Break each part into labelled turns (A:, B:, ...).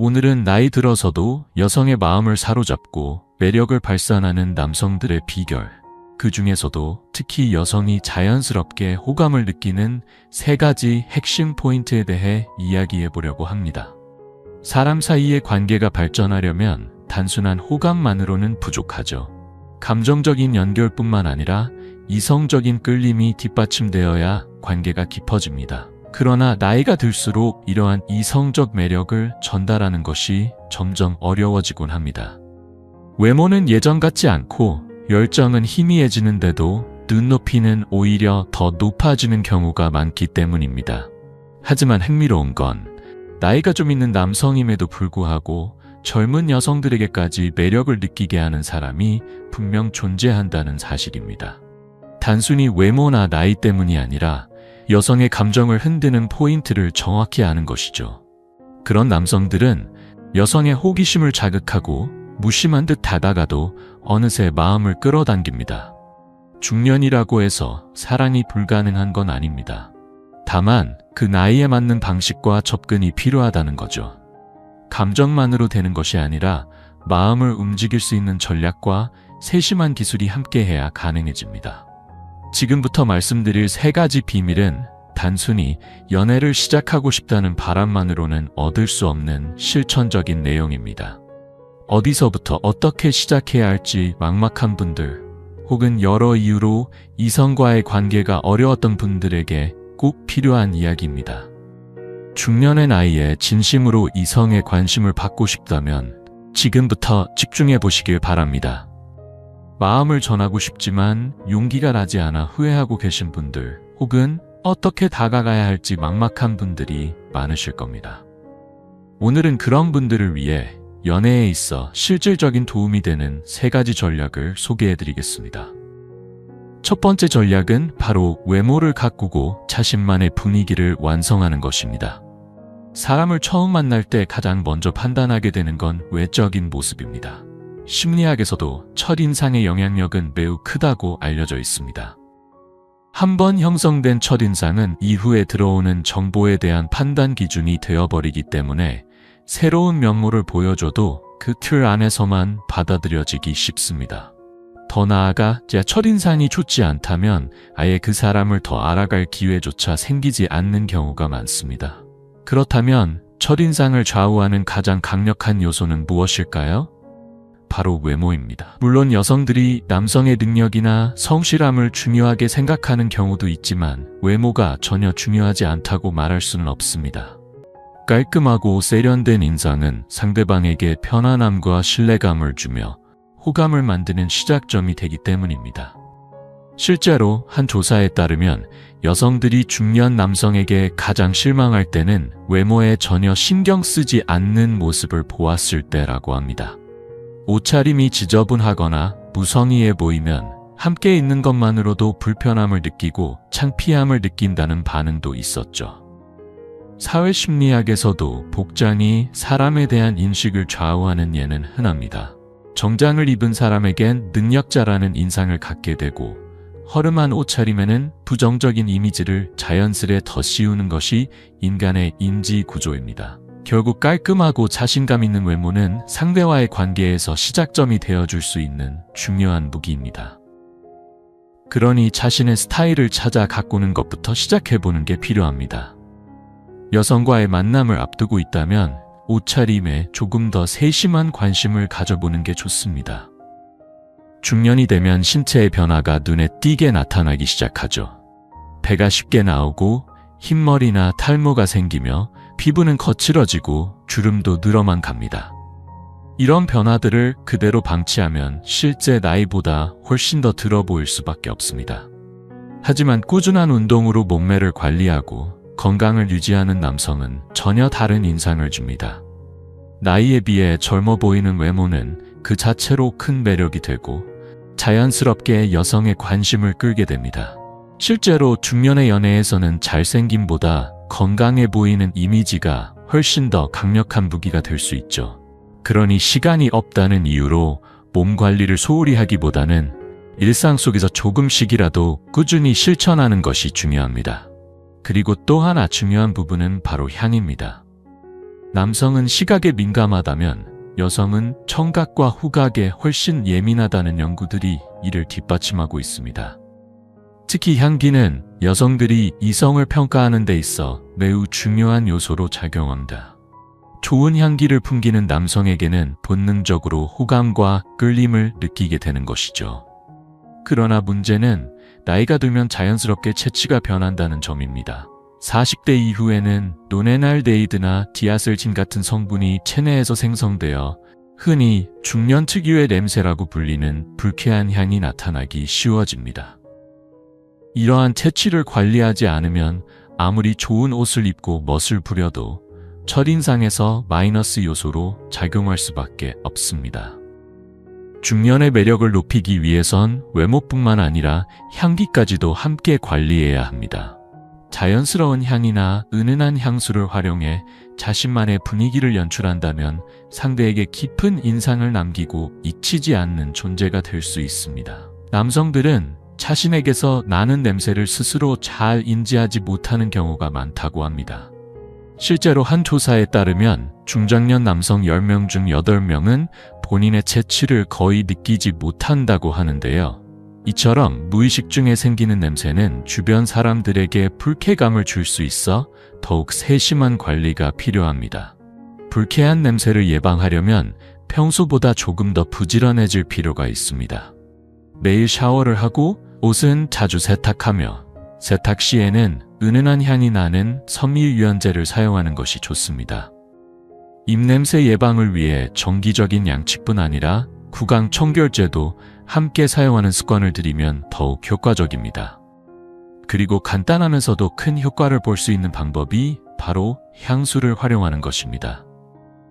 A: 오늘은 나이 들어서도 여성의 마음을 사로잡고 매력을 발산하는 남성들의 비결, 그 중에서도 특히 여성이 자연스럽게 호감을 느끼는 3가지 핵심 포인트에 대해 이야기해 보려고 합니다. 사람 사이의 관계가 발전하려면 단순한 호감만으로는 부족하죠. 감정적인 연결뿐만 아니라 이성적인 끌림이 뒷받침되어야 관계가 깊어집니다. 그러나 나이가 들수록 이러한 이성적 매력을 전달하는 것이 점점 어려워지곤 합니다. 외모는 예전 같지 않고 열정은 희미해지는데도 눈높이는 오히려 더 높아지는 경우가 많기 때문입니다. 하지만 흥미로운 건 나이가 좀 있는 남성임에도 불구하고 젊은 여성들에게까지 매력을 느끼게 하는 사람이 분명 존재한다는 사실입니다. 단순히 외모나 나이 때문이 아니라 여성의 감정을 흔드는 포인트를 정확히 아는 것이죠. 그런 남성들은 여성의 호기심을 자극하고 무심한 듯 하다가도 어느새 마음을 끌어당깁니다. 중년이라고 해서 사랑이 불가능한 건 아닙니다. 다만 그 나이에 맞는 방식과 접근이 필요하다는 거죠. 감정만으로 되는 것이 아니라 마음을 움직일 수 있는 전략과 세심한 기술이 함께해야 가능해집니다. 지금부터 말씀드릴 3가지 비밀은 단순히 연애를 시작하고 싶다는 바람만으로는 얻을 수 없는 실천적인 내용입니다. 어디서부터 어떻게 시작해야 할지 막막한 분들, 혹은 여러 이유로 이성과의 관계가 어려웠던 분들에게 꼭 필요한 이야기입니다. 중년의 나이에 진심으로 이성의 관심을 받고 싶다면 지금부터 집중해 보시길 바랍니다. 마음을 전하고 싶지만 용기가 나지 않아 후회하고 계신 분들, 혹은 어떻게 다가가야 할지 막막한 분들이 많으실 겁니다. 오늘은 그런 분들을 위해 연애에 있어 실질적인 도움이 되는 3가지 전략을 소개해 드리겠습니다. 첫 번째 전략은 바로 외모를 가꾸고 자신만의 분위기를 완성하는 것입니다. 사람을 처음 만날 때 가장 먼저 판단하게 되는 건 외적인 모습입니다. 심리학에서도 첫인상의 영향력은 매우 크다고 알려져 있습니다. 한번 형성된 첫인상은 이후에 들어오는 정보에 대한 판단 기준이 되어버리기 때문에 새로운 면모를 보여줘도 그 틀 안에서만 받아들여지기 쉽습니다. 더 나아가 첫인상이 좋지 않다면 아예 그 사람을 더 알아갈 기회조차 생기지 않는 경우가 많습니다. 그렇다면 첫인상을 좌우하는 가장 강력한 요소는 무엇일까요? 바로 외모입니다. 물론 여성들이 남성의 능력이나 성실함을 중요하게 생각하는 경우도 있지만 외모가 전혀 중요하지 않다고 말할 수는 없습니다. 깔끔하고 세련된 인상은 상대방에게 편안함과 신뢰감을 주며 호감을 만드는 시작점이 되기 때문입니다. 실제로 한 조사에 따르면 여성들이 중년 남성에게 가장 실망할 때는 외모에 전혀 신경 쓰지 않는 모습을 보았을 때라고 합니다. 옷차림이 지저분하거나 무성의해 보이면 함께 있는 것만으로도 불편함을 느끼고 창피함을 느낀다는 반응도 있었죠. 사회심리학에서도 복장이 사람에 대한 인식을 좌우하는 예는 흔합니다. 정장을 입은 사람에겐 능력자라는 인상을 갖게 되고 허름한 옷차림에는 부정적인 이미지를 자연스레 덧씌우는 것이 인간의 인지 구조입니다. 결국 깔끔하고 자신감 있는 외모는 상대와의 관계에서 시작점이 되어줄 수 있는 중요한 무기입니다. 그러니 자신의 스타일을 찾아 가꾸는 것부터 시작해보는 게 필요합니다. 여성과의 만남을 앞두고 있다면 옷차림에 조금 더 세심한 관심을 가져보는 게 좋습니다. 중년이 되면 신체의 변화가 눈에 띄게 나타나기 시작하죠. 배가 쉽게 나오고 흰머리나 탈모가 생기며 피부는 거칠어지고 주름도 늘어만 갑니다. 이런 변화들을 그대로 방치하면 실제 나이보다 훨씬 더 들어 보일 수밖에 없습니다. 하지만 꾸준한 운동으로 몸매를 관리하고 건강을 유지하는 남성은 전혀 다른 인상을 줍니다. 나이에 비해 젊어 보이는 외모는 그 자체로 큰 매력이 되고 자연스럽게 여성의 관심을 끌게 됩니다. 실제로 중년의 연애에서는 잘생김보다 건강해 보이는 이미지가 훨씬 더 강력한 무기가 될 수 있죠. 그러니 시간이 없다는 이유로 몸 관리를 소홀히 하기보다는 일상 속에서 조금씩이라도 꾸준히 실천하는 것이 중요합니다. 그리고 또 하나 중요한 부분은 바로 향입니다. 남성은 시각에 민감하다면 여성은 청각과 후각에 훨씬 예민하다는 연구들이 이를 뒷받침하고 있습니다. 특히 향기는 여성들이 이성을 평가하는 데 있어 매우 중요한 요소로 작용합니다. 좋은 향기를 풍기는 남성에게는 본능적으로 호감과 끌림을 느끼게 되는 것이죠. 그러나 문제는 나이가 들면 자연스럽게 체취가 변한다는 점입니다. 40대 이후에는 노네날데이드나 디아셀진 같은 성분이 체내에서 생성되어 흔히 중년 특유의 냄새라고 불리는 불쾌한 향이 나타나기 쉬워집니다. 이러한 체취를 관리하지 않으면 아무리 좋은 옷을 입고 멋을 부려도 첫인상에서 마이너스 요소로 작용할 수밖에 없습니다. 중년의 매력을 높이기 위해선 외모뿐만 아니라 향기까지도 함께 관리해야 합니다. 자연스러운 향이나 은은한 향수를 활용해 자신만의 분위기를 연출한다면 상대에게 깊은 인상을 남기고 잊히지 않는 존재가 될 수 있습니다. 남성들은 자신에게서 나는 냄새를 스스로 잘 인지하지 못하는 경우가 많다고 합니다. 실제로 한 조사에 따르면 중장년 남성 10명 중 8명은 본인의 체취를 거의 느끼지 못한다고 하는데요. 이처럼 무의식 중에 생기는 냄새는 주변 사람들에게 불쾌감을 줄 수 있어 더욱 세심한 관리가 필요합니다. 불쾌한 냄새를 예방하려면 평소보다 조금 더 부지런해질 필요가 있습니다. 매일 샤워를 하고 옷은 자주 세탁하며 세탁 시에는 은은한 향이 나는 섬유유연제를 사용하는 것이 좋습니다. 입냄새 예방을 위해 정기적인 양치뿐 아니라 구강 청결제도 함께 사용하는 습관을 들이면 더욱 효과적입니다. 그리고 간단하면서도 큰 효과를 볼 수 있는 방법이 바로 향수를 활용하는 것입니다.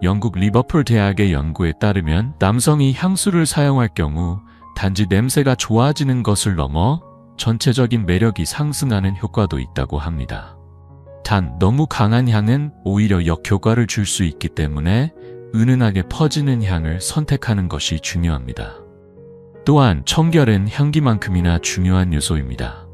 A: 영국 리버풀 대학의 연구에 따르면 남성이 향수를 사용할 경우 단지 냄새가 좋아지는 것을 넘어 전체적인 매력이 상승하는 효과도 있다고 합니다. 단 너무 강한 향은 오히려 역효과를 줄 수 있기 때문에 은은하게 퍼지는 향을 선택하는 것이 중요합니다. 또한 청결은 향기만큼이나 중요한 요소입니다.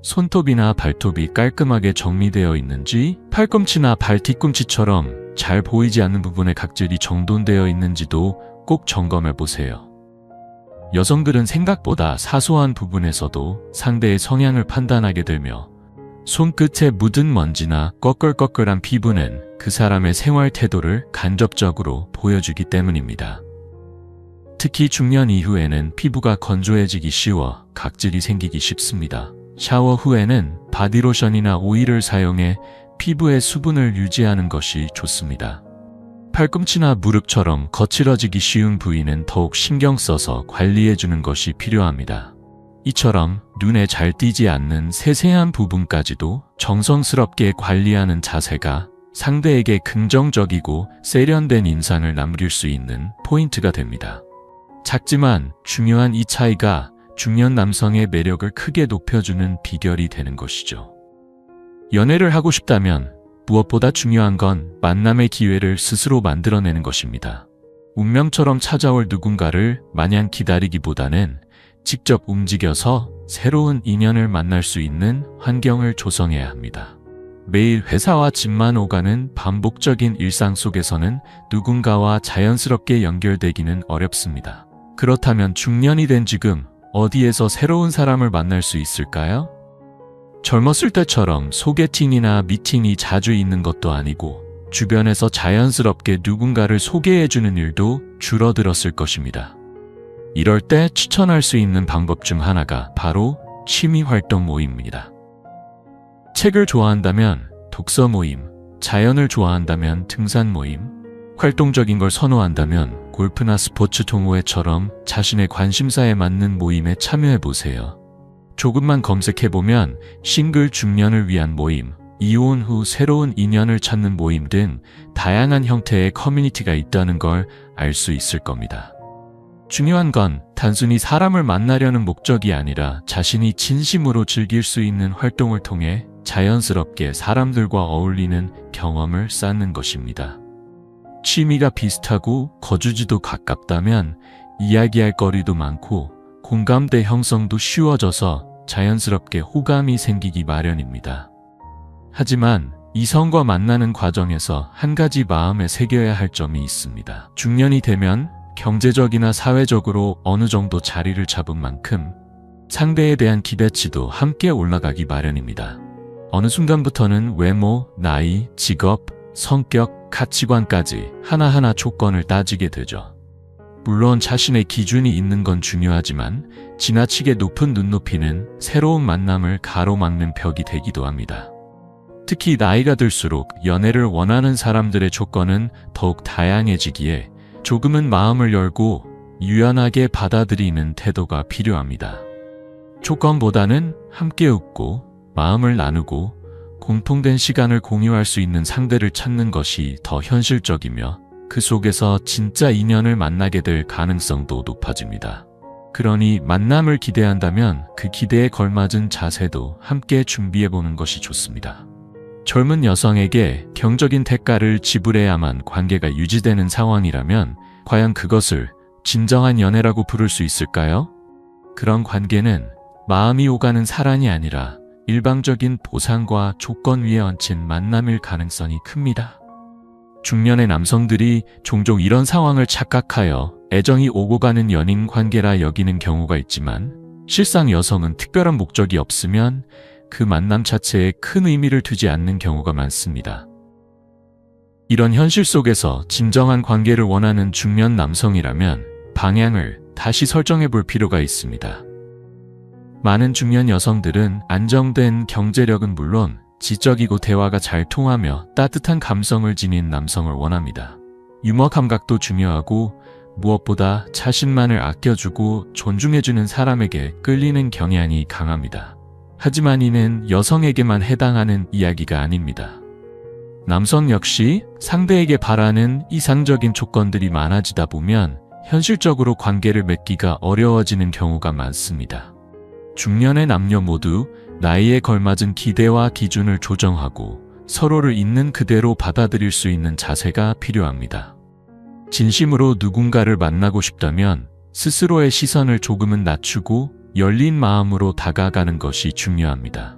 A: 손톱이나 발톱이 깔끔하게 정리되어 있는지, 팔꿈치나 발 뒤꿈치처럼 잘 보이지 않는 부분에 각질이 정돈되어 있는지도 꼭 점검해 보세요. 여성들은 생각보다 사소한 부분에서도 상대의 성향을 판단하게 되며 손끝에 묻은 먼지나 꺼끌꺼끌한 피부는 그 사람의 생활 태도를 간접적으로 보여주기 때문입니다. 특히 중년 이후에는 피부가 건조해지기 쉬워 각질이 생기기 쉽습니다. 샤워 후에는 바디로션이나 오일을 사용해 피부의 수분을 유지하는 것이 좋습니다. 팔꿈치나 무릎처럼 거칠어지기 쉬운 부위는 더욱 신경 써서 관리해주는 것이 필요합니다. 이처럼 눈에 잘 띄지 않는 세세한 부분까지도 정성스럽게 관리하는 자세가 상대에게 긍정적이고 세련된 인상을 남길 수 있는 포인트가 됩니다. 작지만 중요한 이 차이가 중년 남성의 매력을 크게 높여주는 비결이 되는 것이죠. 연애를 하고 싶다면 무엇보다 중요한 건 만남의 기회를 스스로 만들어내는 것입니다. 운명처럼 찾아올 누군가를 마냥 기다리기보다는 직접 움직여서 새로운 인연을 만날 수 있는 환경을 조성해야 합니다. 매일 회사와 집만 오가는 반복적인 일상 속에서는 누군가와 자연스럽게 연결되기는 어렵습니다. 그렇다면 중년이 된 지금 어디에서 새로운 사람을 만날 수 있을까요? 젊었을 때처럼 소개팅이나 미팅이 자주 있는 것도 아니고 주변에서 자연스럽게 누군가를 소개해주는 일도 줄어들었을 것입니다. 이럴 때 추천할 수 있는 방법 중 하나가 바로 취미활동 모임입니다. 책을 좋아한다면 독서 모임, 자연을 좋아한다면 등산 모임, 활동적인 걸 선호한다면 골프나 스포츠 동호회처럼 자신의 관심사에 맞는 모임에 참여해보세요. 조금만 검색해보면 싱글 중년을 위한 모임, 이혼 후 새로운 인연을 찾는 모임 등 다양한 형태의 커뮤니티가 있다는 걸 알 수 있을 겁니다. 중요한 건 단순히 사람을 만나려는 목적이 아니라 자신이 진심으로 즐길 수 있는 활동을 통해 자연스럽게 사람들과 어울리는 경험을 쌓는 것입니다. 취미가 비슷하고 거주지도 가깝다면 이야기할 거리도 많고 공감대 형성도 쉬워져서 자연스럽게 호감이 생기기 마련입니다. 하지만 이성과 만나는 과정에서 한 가지 마음에 새겨야 할 점이 있습니다. 중년이 되면 경제적이나 사회적으로 어느 정도 자리를 잡은 만큼 상대에 대한 기대치도 함께 올라가기 마련입니다. 어느 순간부터는 외모, 나이, 직업, 성격, 가치관까지 하나하나 조건을 따지게 되죠. 물론 자신의 기준이 있는 건 중요하지만 지나치게 높은 눈높이는 새로운 만남을 가로막는 벽이 되기도 합니다. 특히 나이가 들수록 연애를 원하는 사람들의 조건은 더욱 다양해지기에 조금은 마음을 열고 유연하게 받아들이는 태도가 필요합니다. 조건보다는 함께 웃고 마음을 나누고 공통된 시간을 공유할 수 있는 상대를 찾는 것이 더 현실적이며 그 속에서 진짜 인연을 만나게 될 가능성도 높아집니다. 그러니 만남을 기대한다면 그 기대에 걸맞은 자세도 함께 준비해보는 것이 좋습니다. 젊은 여성에게 경적인 대가를 지불해야만 관계가 유지되는 상황이라면 과연 그것을 진정한 연애라고 부를 수 있을까요? 그런 관계는 마음이 오가는 사랑이 아니라 일방적인 보상과 조건 위에 얹힌 만남일 가능성이 큽니다. 중년의 남성들이 종종 이런 상황을 착각하여 애정이 오고 가는 연인 관계라 여기는 경우가 있지만 실상 여성은 특별한 목적이 없으면 그 만남 자체에 큰 의미를 두지 않는 경우가 많습니다. 이런 현실 속에서 진정한 관계를 원하는 중년 남성이라면 방향을 다시 설정해 볼 필요가 있습니다. 많은 중년 여성들은 안정된 경제력은 물론 지적이고 대화가 잘 통하며 따뜻한 감성을 지닌 남성을 원합니다. 유머 감각도 중요하고 무엇보다 자신만을 아껴주고 존중해주는 사람에게 끌리는 경향이 강합니다. 하지만 이는 여성에게만 해당하는 이야기가 아닙니다. 남성 역시 상대에게 바라는 이상적인 조건들이 많아지다 보면 현실적으로 관계를 맺기가 어려워지는 경우가 많습니다. 중년의 남녀 모두 나이에 걸맞은 기대와 기준을 조정하고 서로를 있는 그대로 받아들일 수 있는 자세가 필요합니다. 진심으로 누군가를 만나고 싶다면 스스로의 시선을 조금은 낮추고 열린 마음으로 다가가는 것이 중요합니다.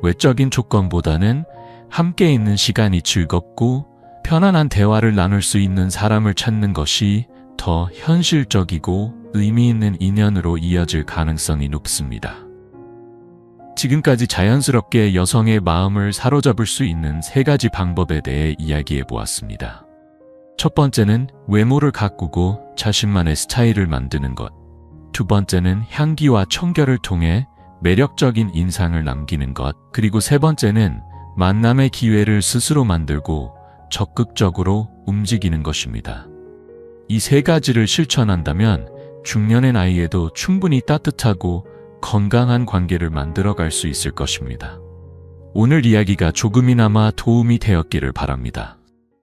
A: 외적인 조건보다는 함께 있는 시간이 즐겁고 편안한 대화를 나눌 수 있는 사람을 찾는 것이 더 현실적이고 의미 있는 인연으로 이어질 가능성이 높습니다. 지금까지 자연스럽게 여성의 마음을 사로잡을 수 있는 3가지 방법에 대해 이야기해 보았습니다. 첫 번째는 외모를 가꾸고 자신만의 스타일을 만드는 것. 두 번째는 향기와 청결을 통해 매력적인 인상을 남기는 것. 그리고 세 번째는 만남의 기회를 스스로 만들고 적극적으로 움직이는 것입니다. 이 3가지를 실천한다면 중년의 나이에도 충분히 따뜻하고 건강한 관계를 만들어갈 수 있을 것입니다. 오늘 이야기가 조금이나마 도움이 되었기를 바랍니다.